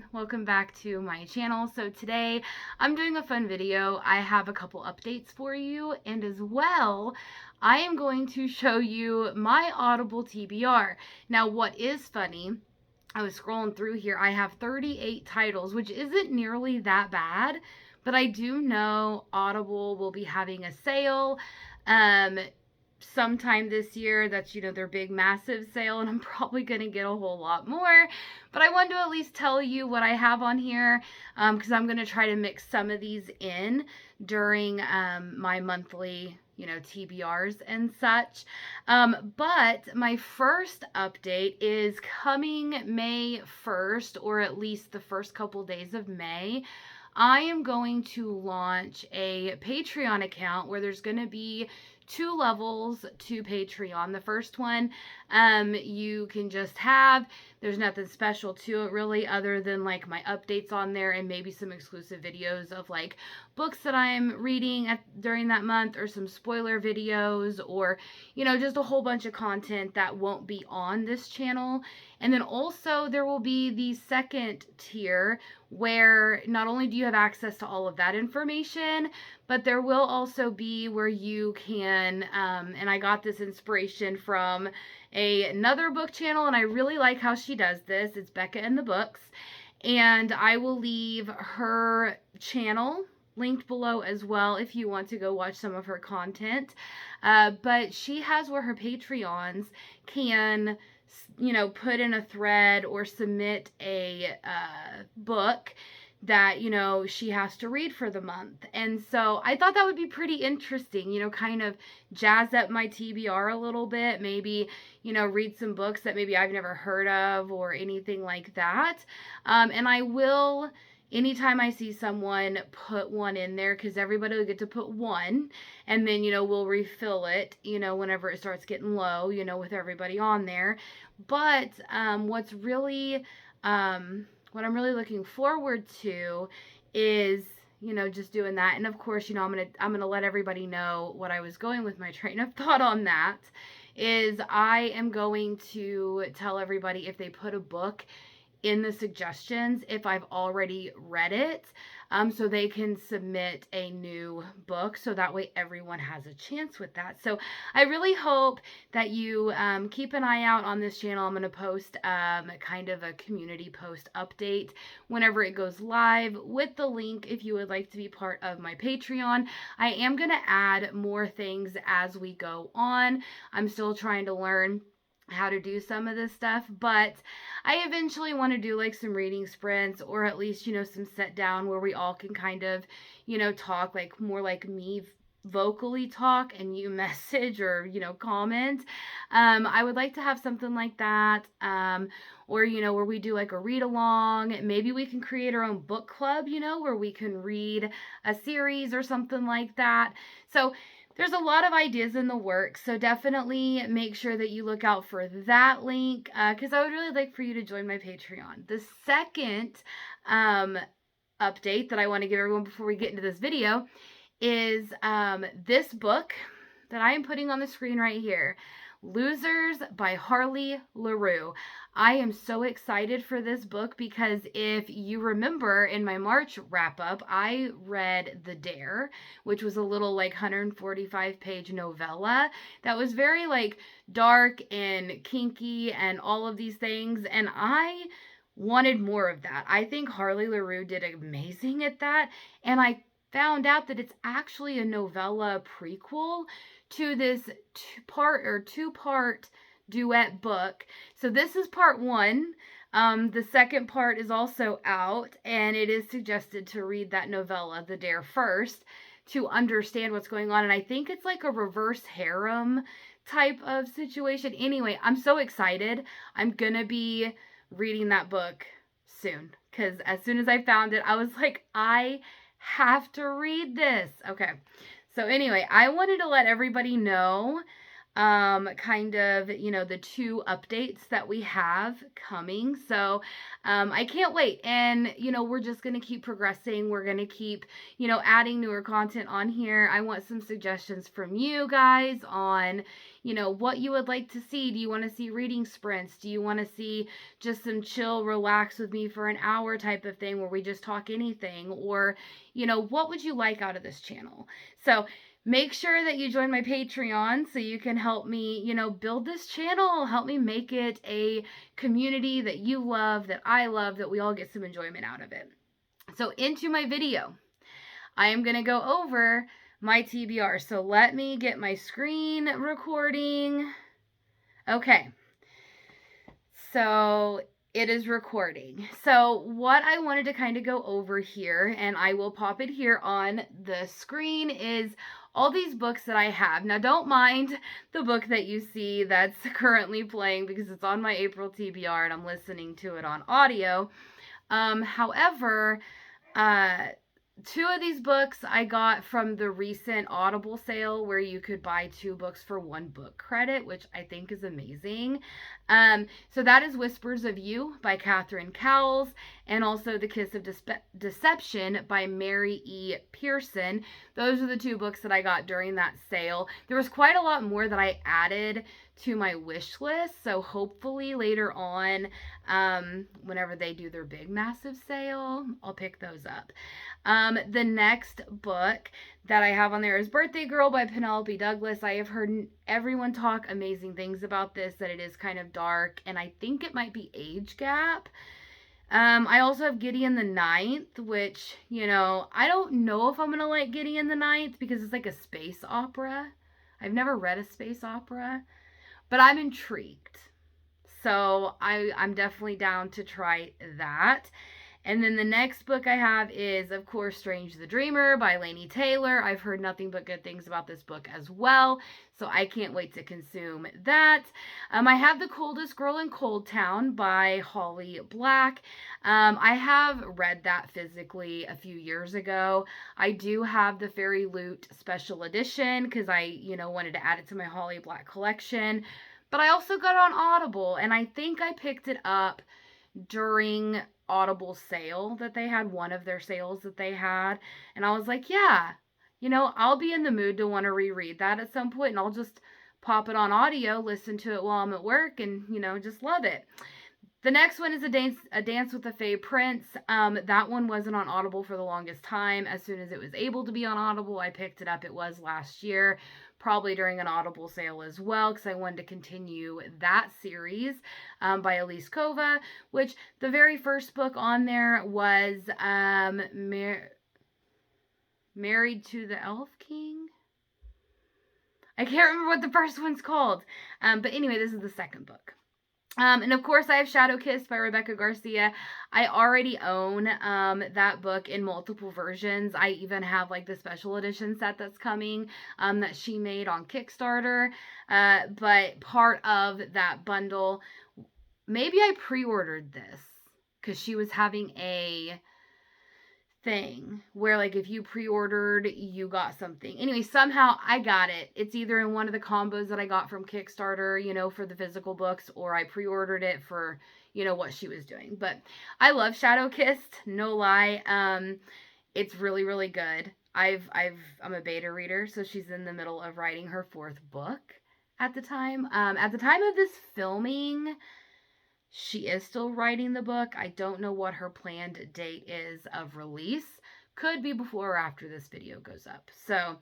everyone, welcome back to my channel. So today I'm doing a fun video. I have a couple updates for you, and as well I am going to show you my Audible TBR. Now what is funny, I was scrolling through here, I have 38 titles, which isn't nearly that bad, but I do know Audible will be having a sale sometime this year. That's, their big massive sale, and I'm probably going to get a whole lot more, but I wanted to at least tell you what I have on here, because I'm going to try to mix some of these in during my monthly TBRs and such. But my first update is coming May 1st, or at least the first couple days of May. I am going to launch a Patreon account where there's going to be 2 levels to Patreon. The first one, you can just have, there's nothing special to it really, other than like my updates on there and maybe some exclusive videos of like books that I'm reading during that month, or some spoiler videos, or just a whole bunch of content that won't be on this channel. And then also there will be the second tier where not only do you have access to all of that information, but there will also be where you can, and I got this inspiration from another book channel, and I really like how she does this. It's Becca and the Books, and I will leave her channel linked below as well if you want to go watch some of her content. But she has where her Patreons can put in a thread or submit a book that she has to read for the month. And so I thought that would be pretty interesting, kind of jazz up my TBR a little bit, maybe read some books that maybe I've never heard of or anything like that. And I will, anytime I see someone, put one in there, because everybody will get to put one, and then we'll refill it whenever it starts getting low, with everybody on there. But what I'm really looking forward to is just doing that. And of course, I'm gonna let everybody know what I was going with my train of thought on that is I am going to tell everybody if they put a book in the suggestions if I've already read it, so they can submit a new book, so that way everyone has a chance with that. So I really hope that you keep an eye out on this channel. I'm going to post kind of a community post update whenever it goes live with the link if you would like to be part of my Patreon. I am going to add more things as we go on. I'm still trying to learn how to do some of this stuff, but I eventually want to do like some reading sprints, or at least some set down where we all can kind of talk, like more like me vocally talk and you message or comment. I would like to have something like that, or where we do like a read along. Maybe we can create our own book club, where we can read a series or something like that. So there's a lot of ideas in the works, so definitely make sure that you look out for that link, because I would really like for you to join my Patreon. The second update that I want to give everyone before we get into this video is this book that I am putting on the screen right here, Losers by Harley LaRue. I am so excited for this book because if you remember in my March wrap up, I read The Dare, which was a little like 145 page novella that was very like dark and kinky and all of these things, and I wanted more of that. I think Harley LaRue did amazing at that, and I found out that it's actually a novella prequel to this two-part duet book. So this is part 1. The second part is also out, and it is suggested to read that novella, The Dare, first to understand what's going on. And I think it's like a reverse harem type of situation. Anyway, I'm so excited. I'm gonna be reading that book soon, because as soon as I found it, I was like, I have to read this. Okay. So anyway, I wanted to let everybody know kind of, the 2 updates that we have coming. So I can't wait. And, we're just going to keep progressing. We're going to keep, adding newer content on here. I want some suggestions from you guys on, what you would like to see. Do you want to see reading sprints? Do you want to see just some chill, relax with me for an hour type of thing where we just talk anything? Or, what would you like out of this channel? So, make sure that you join my Patreon so you can help me, build this channel, help me make it a community that you love, that I love, that we all get some enjoyment out of it. So into my video, I am going to go over my TBR. So let me get my screen recording. Okay. So it is recording. So what I wanted to kind of go over here, and I will pop it here on the screen, is all these books that I have. Now, don't mind the book that you see that's currently playing because it's on my April TBR and I'm listening to it on audio. However, 2 of these books I got from the recent Audible sale where you could buy 2 books for 1 book credit, which I think is amazing. So that is Whispers of You by Catherine Cowles, and also The Kiss of Deception by Mary E. Pearson. Those are the 2 books that I got during that sale. There was quite a lot more that I added to my wish list, so hopefully later on, whenever they do their big massive sale, I'll pick those up. The next book that I have on there is Birthday Girl by Penelope Douglas. I have heard everyone talk amazing things about this, that it is kind of dark, and I think it might be age gap. I also have Gideon the Ninth, which, I don't know if I'm going to like Gideon the Ninth because it's like a space opera. I've never read a space opera, but I'm intrigued. So I'm definitely down to try that. And then the next book I have is, of course, Strange the Dreamer by Laini Taylor. I've heard nothing but good things about this book as well, so I can't wait to consume that. I have The Coldest Girl in Cold Town by Holly Black. I have read that physically a few years ago. I do have the Fairy Loot special edition because I, wanted to add it to my Holly Black collection. But I also got it on Audible, and I think I picked it up during Audible sale that they had, one of their sales that they had, and I was like, yeah, I'll be in the mood to want to reread that at some point, and I'll just pop it on audio, listen to it while I'm at work, and just love it. The next one is a Dance with the Fae Prince. That one wasn't on Audible for the longest time. As soon as it was able to be on Audible, I picked it up. It was last year, probably during an Audible sale as well, because I wanted to continue that series by Elise Kova, which the very first book on there was Married to the Elf King. I can't remember what the first one's called. But anyway, this is the second book. And of course, I have Shadow Kiss by Rebecca Garcia. I already own that book in multiple versions. I even have like the special edition set that's coming that she made on Kickstarter. But part of that bundle, maybe I pre-ordered this because she was having a thing where like if you pre-ordered you got something. Anyway, somehow I got it. It's either in one of the combos that I got from Kickstarter, for the physical books, or I pre-ordered it for, what she was doing. But I love Shadow Kissed, no lie. It's really, really good. I'm a beta reader, so she's in the middle of writing her 4th book at the time. At the time of this filming, she is still writing the book. I don't know what her planned date is of release. Could be before or after this video goes up. So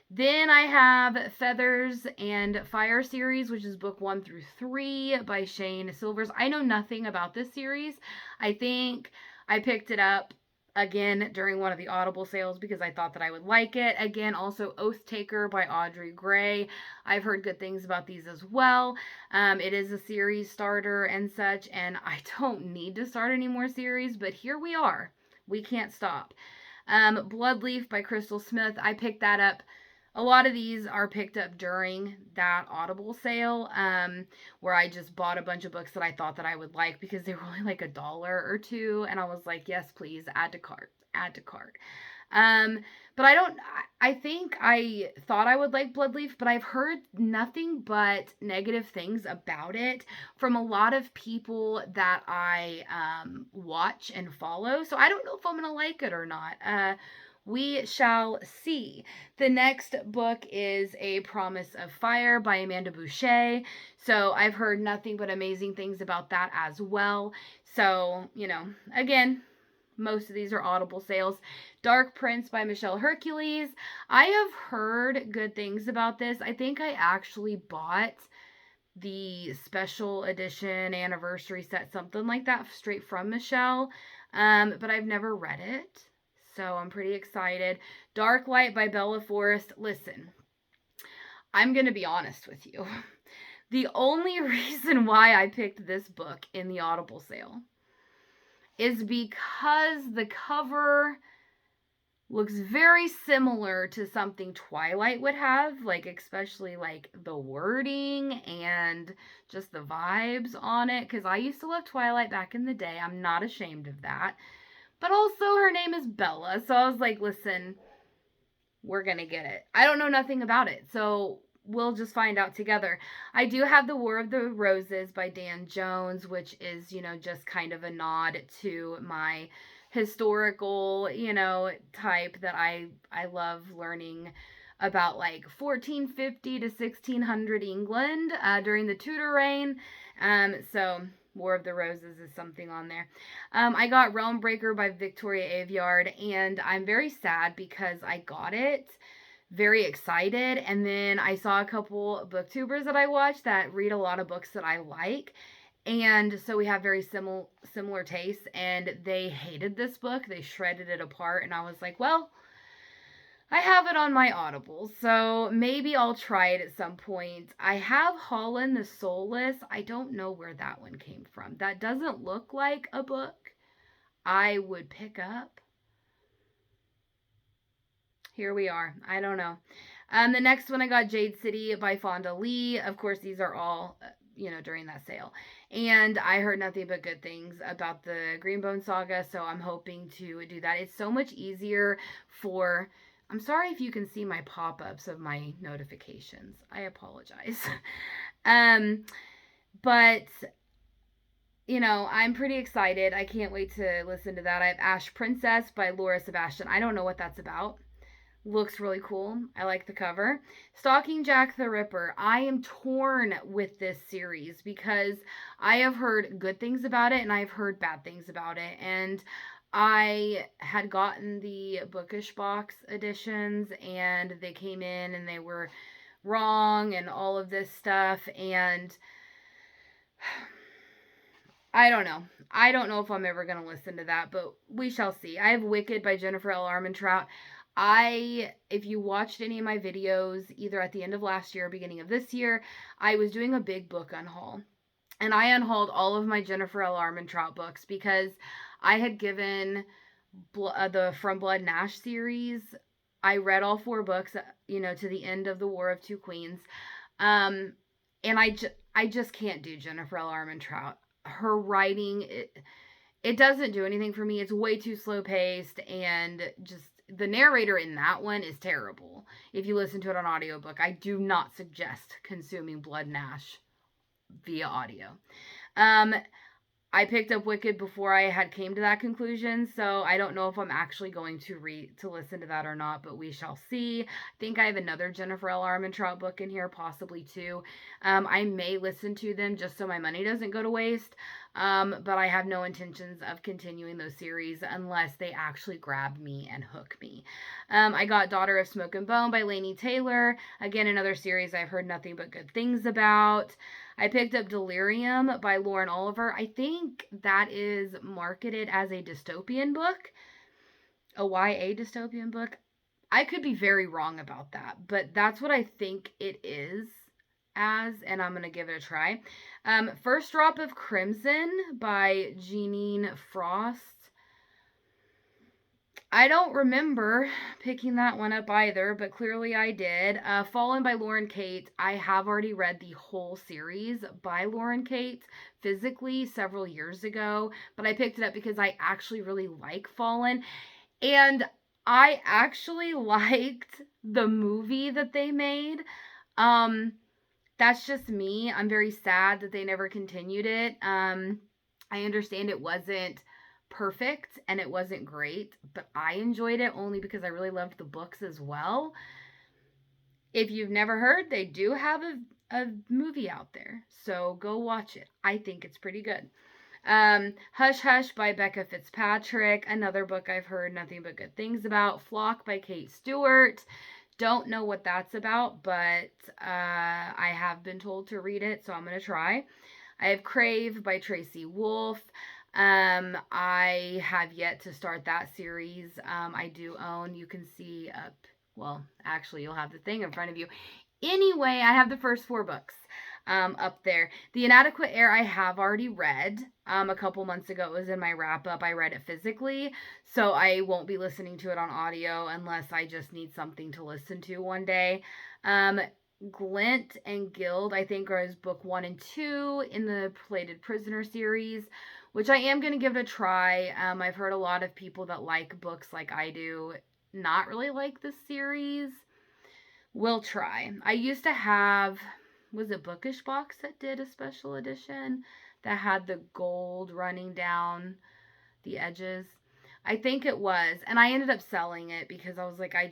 then I have Feathers and Fire series, which is book 1 through 3 by Shane Silvers. I know nothing about this series. I think I picked it up again during one of the Audible sales because I thought that I would like it. Again, also Oath Taker by Audrey Gray. I've heard good things about these as well. It is a series starter and such, and I don't need to start any more series, but here we are. We can't stop. Bloodleaf by Crystal Smith. I picked that up. A lot of these are picked up during that Audible sale, where I just bought a bunch of books that I thought that I would like because they were only like $1 or $2, and I was like, yes, please, add to cart, add to cart. But I think I thought I would like Bloodleaf, but I've heard nothing but negative things about it from a lot of people that I watch and follow. So I don't know if I'm going to like it or not. We shall see. The next book is A Promise of Fire by Amanda Boucher. So I've heard nothing but amazing things about that as well. So, again, most of these are Audible sales. Dark Prince by Michelle Hercules. I have heard good things about this. I think I actually bought the special edition anniversary set, something like that, straight from Michelle. But I've never read it. So I'm pretty excited. Dark Light by Bella Forrest. Listen, I'm going to be honest with you. The only reason why I picked this book in the Audible sale is because the cover looks very similar to something Twilight would have, like especially like the wording and just the vibes on it, because I used to love Twilight back in the day. I'm not ashamed of that. But also her name is Bella, so I was like, listen, we're gonna get it. I don't know nothing about it, so we'll just find out together. I do have The War of the Roses by Dan Jones, which is, just kind of a nod to my historical, type that I love learning about, like 1450 to 1600 England during the Tudor reign. So War of the Roses is something on there. I got Realm Breaker by Victoria Aveyard, and I'm very sad because I got it very excited, and then I saw a couple booktubers that I watch that read a lot of books that I like, and so we have very similar tastes, and they hated this book. They shredded it apart, and I was like, well, I have it on my Audible, so maybe I'll try it at some point. I have Holland the Soulless. I don't know where that one came from. That doesn't look like a book I would pick up. Here we are. I don't know. The next one I got Jade City by Fonda Lee. Of course, these are all, during that sale. And I heard nothing but good things about the Greenbone Saga, so I'm hoping to do that. It's so much easier for... I'm sorry if you can see my pop-ups of my notifications. I apologize. But... I'm pretty excited. I can't wait to listen to that. I have Ash Princess by Laura Sebastian. I don't know what that's about. Looks really cool. I like the cover. Stalking Jack the Ripper. I am torn with this series because I have heard good things about it and I've heard bad things about it. And I had gotten the Bookish Box editions and they came in and they were wrong and all of this stuff. And I don't know. I don't know if I'm ever going to listen to that, but we shall see. I have Wicked by Jennifer L. Armentrout. If you watched any of my videos, either at the end of last year or beginning of this year, I was doing a big book unhaul. And I unhauled all of my Jennifer L. Armentrout books because I had given the From Blood and Ash series. I read all 4 books, to the end of the War of Two Queens. And I just can't do Jennifer L. Armentrout. Her writing, it doesn't do anything for me. It's way too slow paced, and just the narrator in that one is terrible. If you listen to it on audiobook, I do not suggest consuming Blood and Ash via audio. I picked up Wicked before I had came to that conclusion, so I don't know if I'm actually going to listen to that or not, but we shall see. I think I have another Jennifer L. Armentrout book in here, possibly 2. I may listen to them just so my money doesn't go to waste, but I have no intentions of continuing those series unless they actually grab me and hook me. I got Daughter of Smoke and Bone by Laini Taylor. Again, another series I've heard nothing but good things about. I picked up Delirium by Lauren Oliver. I think that is marketed as a dystopian book, a YA dystopian book. I could be very wrong about that, but that's what I think it is as, and I'm going to give it a try. First Drop of Crimson by Jeanine Frost. I don't remember picking that one up either, but clearly I did. Fallen by Lauren Kate. I have already read the whole series by Lauren Kate physically several years ago, but I picked it up because I actually really like Fallen. And I actually liked the movie that they made. Um, that's just me. I'm very sad that they never continued it. I understand it wasn't perfect and it wasn't great, but I enjoyed it only because I really loved the books as well. If you've never heard, they do have a movie out there, so go watch it. I think it's pretty good. Hush Hush by Becca Fitzpatrick, another book I've heard nothing but good things about. Flock by Kate Stewart. Don't know what that's about, but I have been told to read it, so I'm going to try. I have Crave by Tracy Wolff. I have yet to start that series. I do own, you can see up, well, actually, you'll have the thing in front of you. Anyway, I have the first 4 books up there. The Inadequate Air I have already read. A couple months ago, it was in my wrap up. I read it physically, so I won't be listening to it on audio unless I just need something to listen to one day. Glint and Guild, I think, are book 1 and 2 in the Plated Prisoner series, which I am going to give it a try. I've heard a lot of people that like books like I do not really like this series. We'll try. I used to have, was it Bookish Box that did a special edition that had the gold running down the edges? I think it was. And I ended up selling it because I was like, I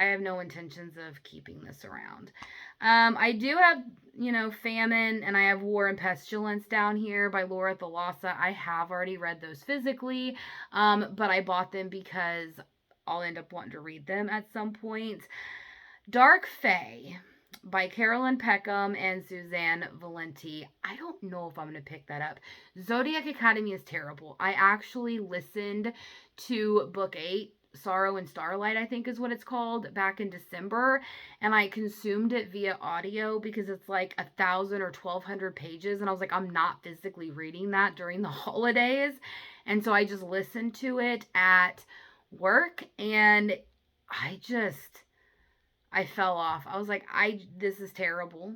have no intentions of keeping this around. I do have, Famine, and I have War and Pestilence down here by Laura Thalassa. I have already read those physically, but I bought them because I'll end up wanting to read them at some point. Dark Fae by Carolyn Peckham and Suzanne Valenti. I don't know if I'm going to pick that up. Zodiac Academy is terrible. I actually listened to book 8, Sorrow and Starlight, I think is what it's called, back in December, and I consumed it via audio because it's like 1,000 or 1,200 pages, and I was like, I'm not physically reading that during the holidays, and so I just listened to it at work, and I fell off. I was like, this is terrible.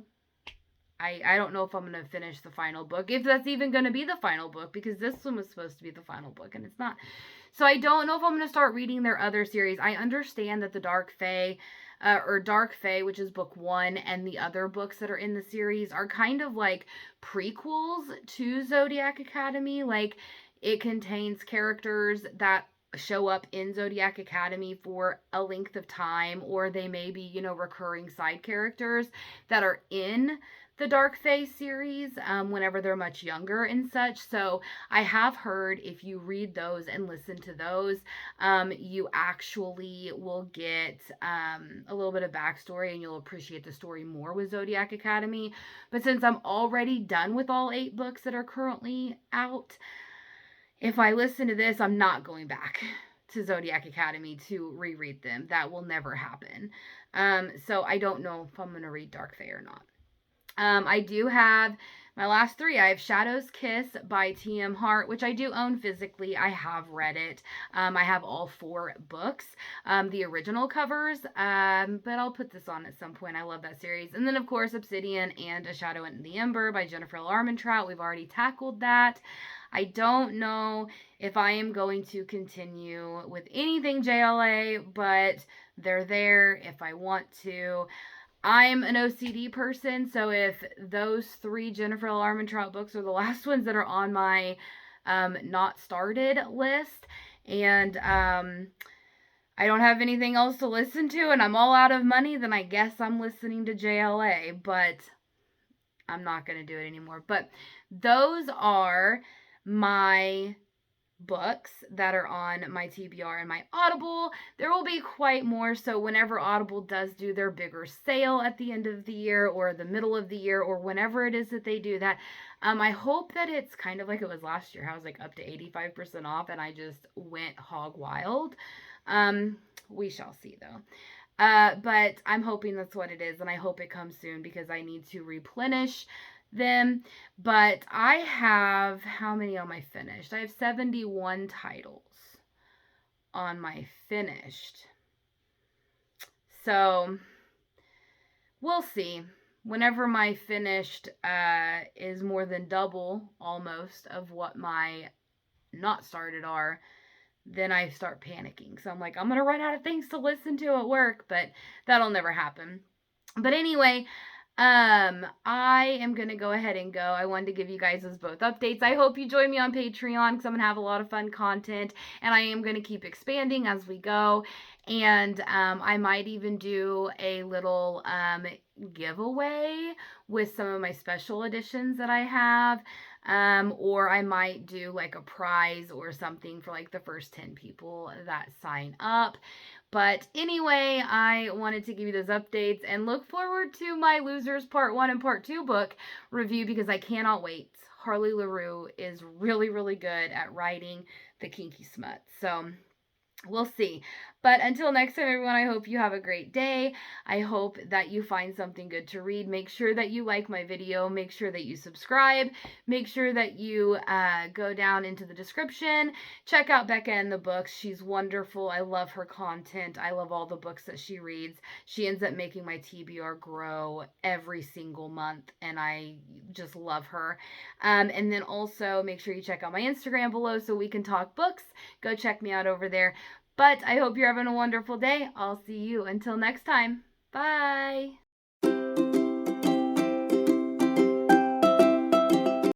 I don't know if I'm going to finish the final book, if that's even going to be the final book, because this one was supposed to be the final book, and it's not. So I don't know if I'm going to start reading their other series. I understand that the Dark Fae, which is book 1, and the other books that are in the series are kind of like prequels to Zodiac Academy. Like, it contains characters that show up in Zodiac Academy for a length of time, or they may be, recurring side characters that are in the Dark Fae series whenever they're much younger and such. So I have heard if you read those and listen to those, you actually will get a little bit of backstory and you'll appreciate the story more with Zodiac Academy. But since I'm already done with all 8 books that are currently out, if I listen to this, I'm not going back to Zodiac Academy to reread them. That will never happen. So I don't know if I'm going to read Dark Fae or not. I do have my last 3. I have Shadow's Kiss by T.M. Hart, which I do own physically. I have read it. I have all 4 books, the original covers, but I'll put this on at some point. I love that series. And then, of course, Obsidian and A Shadow in the Ember by Jennifer L. Armentrout. We've already tackled that. I don't know if I am going to continue with anything JLA, but they're there if I want to. I'm an OCD person, so if those 3 Jennifer L. Armentrout books are the last ones that are on my not started list, and I don't have anything else to listen to, and I'm all out of money, then I guess I'm listening to JLA, but I'm not going to do it anymore. But those are my books that are on my TBR and my Audible. There will be quite more, so whenever Audible does do their bigger sale at the end of the year or the middle of the year or whenever it is that they do that, I hope that it's kind of like it was last year. I was like up to 85% off and I just went hog wild. We shall see though. But I'm hoping that's what it is, and I hope it comes soon because I need to replenish them. But I have, how many on my finished? I have 71 titles on my finished. So we'll see. Whenever my finished is more than double almost of what my not started are, then I start panicking. So I'm like, I'm going to run out of things to listen to at work, but that'll never happen. But anyway, I am gonna go ahead and go. I wanted to give you guys those both updates. I hope you join me on Patreon because I'm gonna have a lot of fun content, and I am gonna keep expanding as we go. And I might even do a little giveaway with some of my special editions that I have. Or I might do like a prize or something for like the first 10 people that sign up. But anyway, I wanted to give you those updates and look forward to my Losers Part 1 and Part 2 book review because I cannot wait. Harley LaRue is really, really good at writing the kinky smut. So we'll see. But until next time, everyone, I hope you have a great day. I hope that you find something good to read. Make sure that you like my video. Make sure that you subscribe. Make sure that you go down into the description. Check out Becca and the books. She's wonderful. I love her content. I love all the books that she reads. She ends up making my TBR grow every single month, and I just love her. And then also make sure you check out my Instagram below so we can talk books. Go check me out over there. But I hope you're having a wonderful day. I'll see you until next time. Bye.